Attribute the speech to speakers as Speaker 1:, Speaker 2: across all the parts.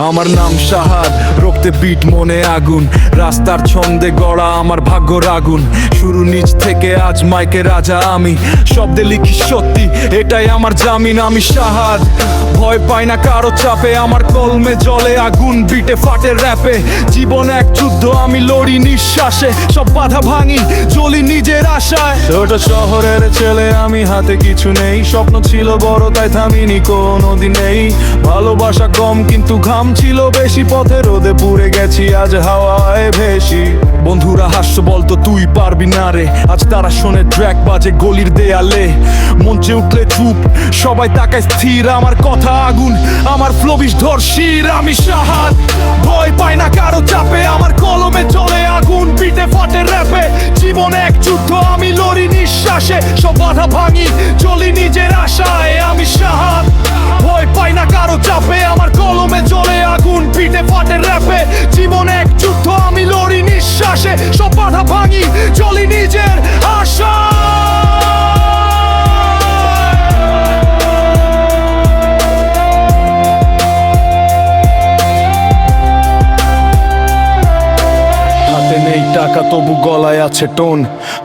Speaker 1: আমার নাম শাহাদ, রক্তে বিট মনে আগুন, রাস্তার ছন্দে গড়া আমার ভাগ্যর আগুন। শুরু নিচ থেকে, আজ মাইকে রাজা আমি, শব্দে লিখি সত্যি, এটাই আমার জামিন। আমি শাহাদ, ভয় পাই না কারো চাপে, আমার কলমে জলে আগুন, বিটে ফাটে র্যাপে। জীবন এক যুদ্ধ, আমি লড়ি নিঃশ্বাসে, সব বাধা ভাঙি, জ্বলি নিজের আশায়। ছোট শহরের ছেলে আমি, হাতে কিছু নেই, স্বপ্ন ছিল বড় তাই থামিনি কোনোদিনেই। ভালোবাসা কম কিন্তু ঘাম ছিল বেশি, পথে রোদে পুড়ে গেছি, আজ হাওয়ায় ভেসি। বন্ধুরা হাস্য বলতো তুই পারবি না রে, আজ তারা শোনে ট্র্যাক বাজে গলির দেয়ালে। মঞ্চে উঠলে চুপ, সবাই তাকায় স্থির, আমার কথা আগুন, আমার ফ্লো বিষ শির। আমি শাহাদ, ভয় পাই না কারো চাপে, আমার কলমে চলে আগুন, পিঠে ফাটে র্যাপে। জীবন এক যুদ্ধ, আমি লড়ি নিঃশ্বাসে, সব বাধা ভাঙি, চলি নিজের আশায়। আমি শাহাদ, ভয় পাই না কারো চাপে, আমার কলমে চলে আগুন, পিঠে ফাটে র্যাপে। জীবন এক যুদ্ধ, আমি লড়ি নিঃশ্বাসে, সব বাধা ভাঙি, চলি নিজের আশায়। টাকা তবু গলায় আছে টোন,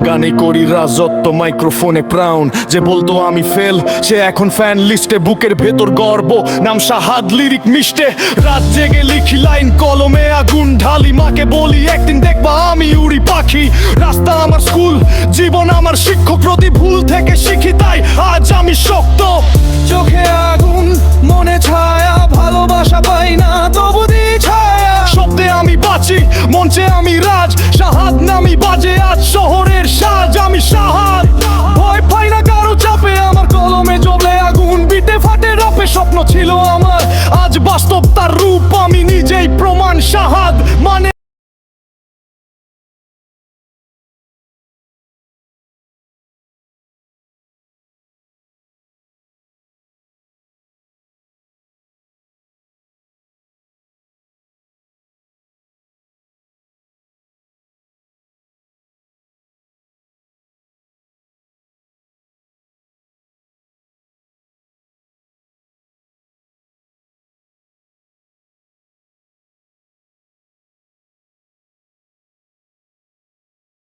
Speaker 1: গানে করি রাজত্ব, মাইক্রোফোনে প্রাউন। যে বলতো আমি ফেল, সে এখন ফ্যান লিস্টে, বুকের ভেতর গর্ব, নাম শাহাদ, লিরিক মিষ্টে। রাত জেগে লিখি লাইন, কলমে আগুন ঢালি, মাকে বলি একদিন দেখবা আমি উড়ি পাখি। রাস্তা আমার স্কুল, জীবন আমার শিক্ষক, প্রতি ভুল থেকে শিখি, তাই আজ আমি শক্ত। চোখে আগুন, মনে ছায়া, ভালোবাসা পাই না তবু দি ছায়া। শব্দে আমি বাঁচি, মঞ্চে আমি রাজ, শাহাদ নামি বাজে আজ শহরের সাজ। আমি শাহাদ, ভয় পাই না কারো চাপে, আমার কলমে জ্বলে আগুন, বিটে ফাটে রাপে। স্বপ্ন ছিল আমার, আজ বাস্তব তার রূপ, আমি নিজেই প্রমাণ। শাহাদ মানে